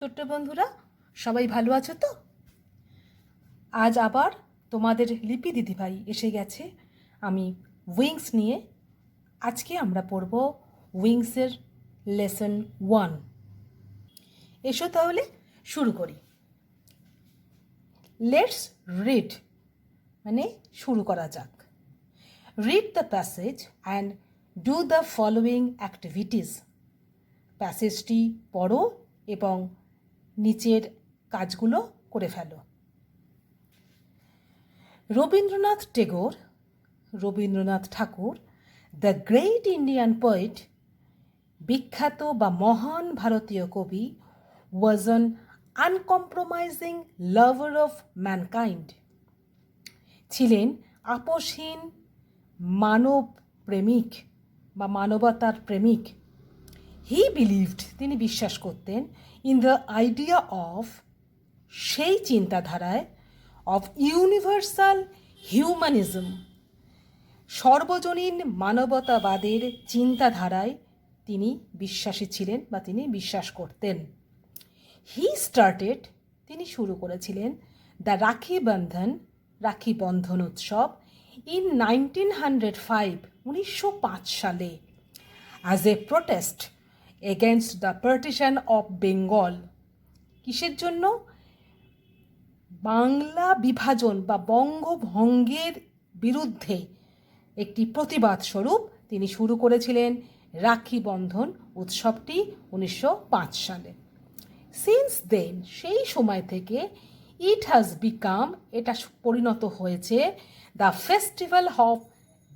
ছোট্ট বন্ধুরা, সবাই ভালো আছো তো? আজ আবার তোমাদের লিপি দিদিভাই এসে গেছে আমি উইংস নিয়ে। আজকে আমরা পড়ব উইংসের লেসন 1। এসো তাহলে শুরু করি। লেটস রিড, মানে শুরু করা যাক। Read the passage and do the following activities. প্যাসেজটি পড়ো এবং নিচের কাজগুলো করে ফেলো। Rabindranath Tagore, the great Indian poet, বিখ্যাত বা মহান ভারতীয় কবি, was an uncompromising lover of mankind, ছিলেন আপোষহীন মানব প্রেমিক বা মানবতার প্রেমিক। হি বিলিভড, তিনি বিশ্বাস করতেন, ইন দ্য আইডিয়া অফ, সেই চিন্তাধারায়, অফ ইউনিভার্সাল হিউম্যানিজম, সর্বজনীন মানবতাবাদের চিন্তাধারায় তিনি বিশ্বাসী ছিলেন বা তিনি বিশ্বাস করতেন। হি স্টার্টেড, তিনি শুরু করেছিলেন, দ্য রাখি বন্ধন, রাখি বন্ধন উৎসব, ইন 1905 সালে, as a protest against the partition of Bengal. কিসের জন্য? বাংলা বিভাজন বা বঙ্গভঙ্গের বিরুদ্ধে একটি প্রতিবাদ স্বরূপ তিনি শুরু করেছিলেন রাখি বন্ধন উৎসবটি 1905 সালে। সিন্স দেন, সেই সময় থেকে, ইট হ্যাজ বিকাম, এটা পরিণত হয়েছে, the festival of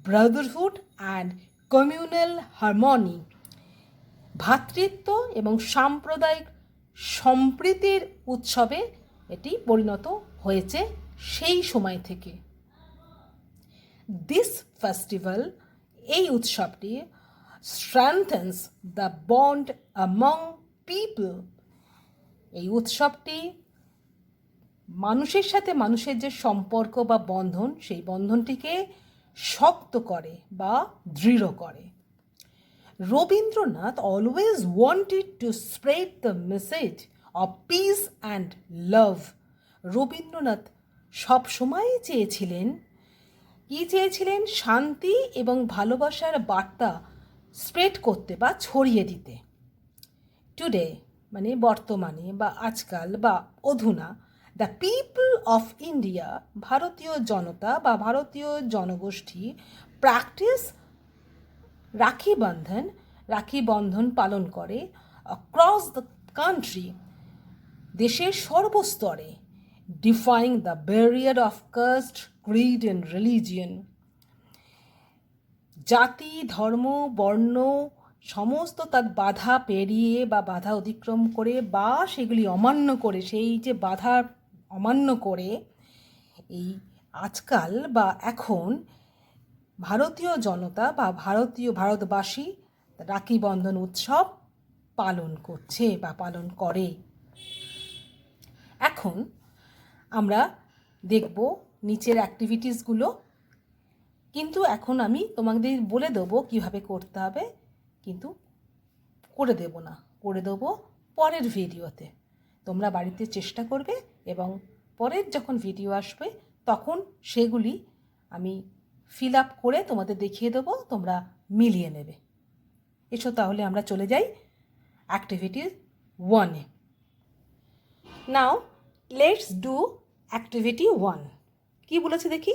brotherhood and communal harmony, ভ্রাতৃত্ব এবং সাম্প্রদায়িক সম্প্রীতির উৎসবে এটি পরিণত হয়েছে সেই সময় থেকে। দিস ফেস্টিভ্যাল, এই উৎসবটি, স্ট্রেংথেন্স দ্য বন্ড অ্যামং পিপল, এই উৎসবটি মানুষের সাথে মানুষের যে সম্পর্ক বা বন্ধন, সেই বন্ধনটিকে শক্ত করে বা দৃঢ় করে। Rabindranath always wanted to spread the message of piece and love. Rabindranath সবসময়ই চেয়েছিলেন, কি চেয়েছিলেন? শান্তি এবং ভালোবাসার বার্তা স্প্রেড করতে বা ছড়িয়ে দিতে। টুডে, মানে বর্তমানে বা আজকাল বা অধুনা, দ্য পিপল অফ ইন্ডিয়া, ভারতীয় জনতা বা ভারতীয় জনগোষ্ঠী, প্র্যাকটিস রাখি বন্ধন পালন করে অক্রস দ্য কান্ট্রি, দেশের সর্বস্তরে, defying the barrier of caste, creed and religion, জাতি, ধর্ম, বর্ণ সমস্ত তার বাধা পেরিয়ে বা বাধা অতিক্রম করে বা সেগুলি অমান্য করে, সেই যে বাধা অমান্য করে এই আজকাল বা এখন ভারতীয় জনতা বা ভারতবাসী রাখি বন্ধন উৎসব পালন করছে বা পালন করে। এখন আমরা দেখব নিচের অ্যাক্টিভিটিসগুলো, কিন্তু এখন আমি তোমাদের বলে দেবো কীভাবে করতে হবে, কিন্তু করে দেব না, করে দেবো পরের ভিডিওতে। তোমরা বাড়িতে চেষ্টা করবে এবং পরের যখন ভিডিও আসবে তখন সেগুলি আমি ফিল আপ করে তোমাদের দেখিয়ে দেবো, তোমরা মিলিয়ে নেবে। এসো তাহলে আমরা চলে যাই অ্যাক্টিভিটি 1-এ। Now let's do activity 1। কি বলেছে দেখি?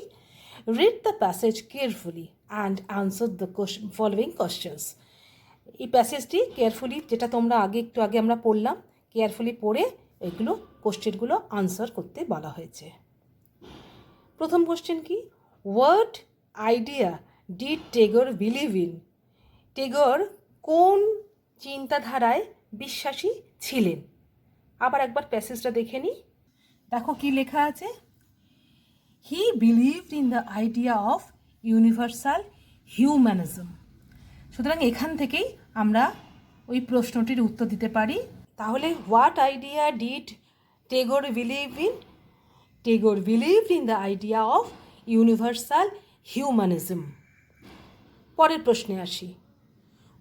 Read the passage carefully and answer the following questions. এই প্যাসেজটি কেয়ারফুলি, যেটা তোমরা একটু আগে আমরা পড়লাম, কেয়ারফুলি পড়ে এগুলো কোশ্চেনগুলো আনসার করতে বলা হয়েছে। প্রথম কোশ্চেন কি? What idea did Tagore believe in? Tagore কোন চিন্তাধারায় বিশ্বাসী ছিলেন? আবার একবার প্যাসেজটা দেখে নিই। দেখো কি লেখা আছে। হি believed in the idea of universal humanism. সুতরাং এখান থেকেই আমরা ওই প্রশ্নটির উত্তর দিতে পারি। তাহলে what idea did Tagore believe in? Tagore believed in the idea of universal humanism. পরের প্রশ্নে আসি।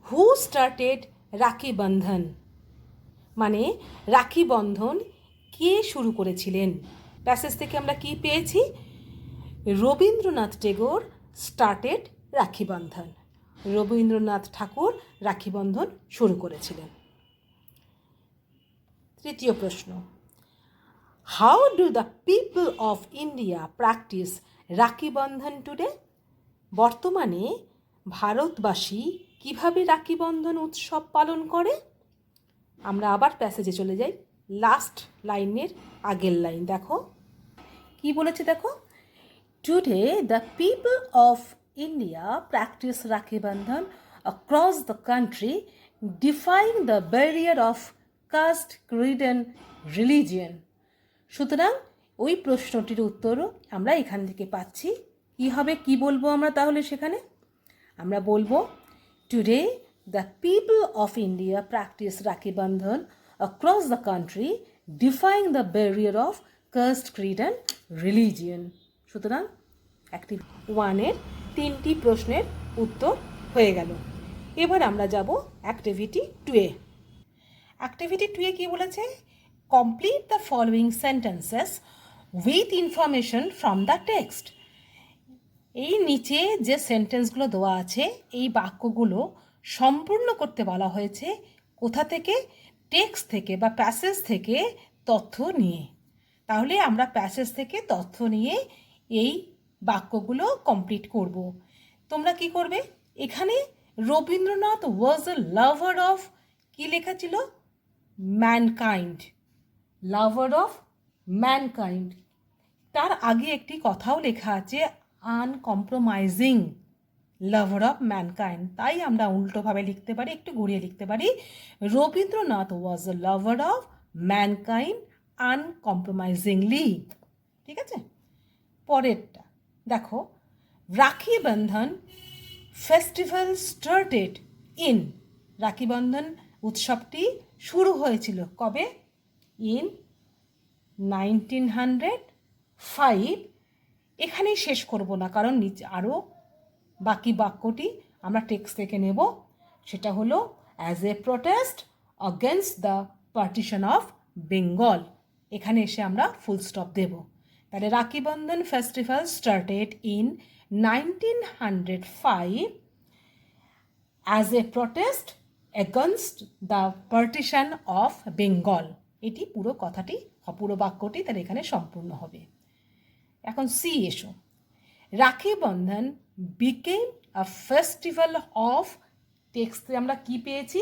Who started Rakhi Bandhan? মানে রাখি বন্ধন কে শুরু করেছিলেন? প্যাসেজ থেকে আমরা কি পেয়েছি? রবীন্দ্রনাথ টেগোর স্টার্টেড রাখি বন্ধন। রবীন্দ্রনাথ ঠাকুর রাখি বন্ধন শুরু করেছিলেন। তৃতীয় প্রশ্ন, how do the people of India practise Rakhi Bandhan today? বর্তমানে ভারতবাসী কিভাবে রাখি বন্ধন উৎসব পালন করে? আমরা আবার প্যাসেজে চলে যাই। লাস্ট লাইনের আগের লাইন দেখো কি বলেছে, দেখো, today the people of India practise Rakhi Bandhan across the country, defying the barrier of caste, creed and religion. সুতরাং ওই প্রশ্নটির উত্তরও আমরা এখান থেকে পাচ্ছি। কী হবে, কী বলবো আমরা তাহলে সেখানে? আমরা বলবো today the people of India practise Rakhi Bandhan across the country, defying the barrier of caste, creed and religion. সুতরাং অ্যাক্টিভিটি 1-এর 3টি প্রশ্নের উত্তর হয়ে গেল। এবার আমরা যাব অ্যাক্টিভিটি 2-এ। অ্যাক্টিভিটি 2-এ কী বলেছে? Complete the following sentences with information from the text. এই নিচে যে সেন্টেন্সগুলো দেওয়া আছে এই বাক্যগুলো সম্পূর্ণ করতে বলা হয়েছে কোথা থেকে? টেক্সট থেকে বা প্যাসেজ থেকে তথ্য নিয়ে। তাহলে আমরা প্যাসেজ থেকে তথ্য নিয়ে এই বাক্যগুলো কমপ্লিট করব। তোমরা কি করবে? এখানে রবীন্দ্রনাথ ওয়াজ এ লাভার অফ, কি লেখা ছিল? Mankind, lover of mankind. তার আগে একটি কথাও লেখা আছে আনকম্প্রোমাইজিং লাভার অফ ম্যানকাইন্ড। তাই আমরা উল্টোভাবে লিখতে পারি, একটু ঘুরিয়ে লিখতে পারি, রবীন্দ্রনাথ ওয়াজ এ লাভার অফ ম্যানকাইন্ড আনকম্প্রোমাইজিংলি। ঠিক আছে, পরেরটা দেখো, রাখি Bandhan festival started in. Rakhi Bandhan উৎসবটি শুরু হয়েছিল কবে? ইন 1905। এখানেই শেষ করব না, কারণ নিচে আরও বাকি বাক্যটি আমরা টেক্সট থেকে নেব। সেটা হলো as a protest against the partition of Bengal. এখানে এসে আমরা ফুল স্টপ দেব। তাহলে Rakhi Bandhan festival started in 1905 as a protest against the partition of Bengal. এটি পুরো কথাটি, পুরো বাক্যটি তাহলে এখানে সম্পূর্ণ হবে। এখন সি এসো, Rakhi Bandhan became a festival of, টেক্সটে আমরা কি পেয়েছি?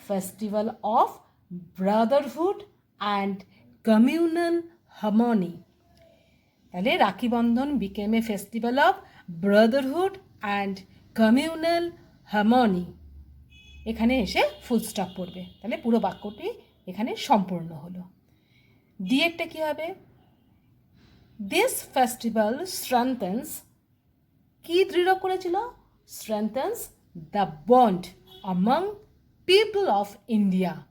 Festival of brotherhood and communal harmony. তাহলে Rakhi Bandhan became a festival of brotherhood and communal harmony. এখানে এসে ফুল স্টপ পড়বে। তাহলে পুরো বাক্যটি এখানে সম্পূর্ণ হলো। ডিএরটা কী হবে? দিস ফেস্টিভ্যাল স্ট্রেংথেন্স, কি দৃঢ় করেছিল? Strengthens the bond among people of India.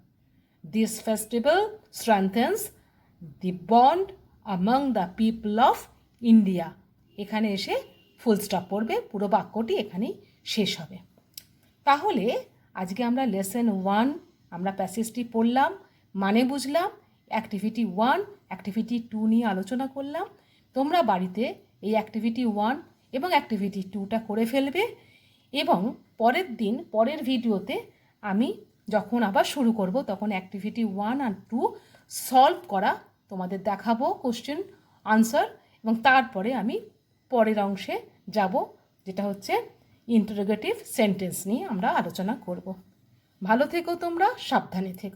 This festival strengthens the bond among the people of India. এখানে এসে ফুল স্টপ পড়বে, পুরো বাক্যটি এখানেই শেষ হবে। তাহলে আজকে আমরা লেসন 1 আমরা প্যাসেজটি পড়লাম, মানে বুঝলাম, অ্যাক্টিভিটি 1 অ্যাক্টিভিটি 2 নিয়ে আলোচনা করলাম। তোমরা বাড়িতে এই অ্যাক্টিভিটি 1 এবং অ্যাক্টিভিটি 2টা করে ফেলবে এবং পরের দিন পরের ভিডিওতে আমি যখন আবার শুরু করব তখন অ্যাক্টিভিটি 1 আর 2 সলভ করা তোমাদের দেখাবো, কোশ্চেন আনসার, এবং তারপরে আমি পরের অংশে যাব যেটা হচ্ছে ইন্টারোগেটিভ সেন্টেন্স নিয়ে আমরা আলোচনা করব। ভালো থেকো তোমরা, সাবধানে থেকো।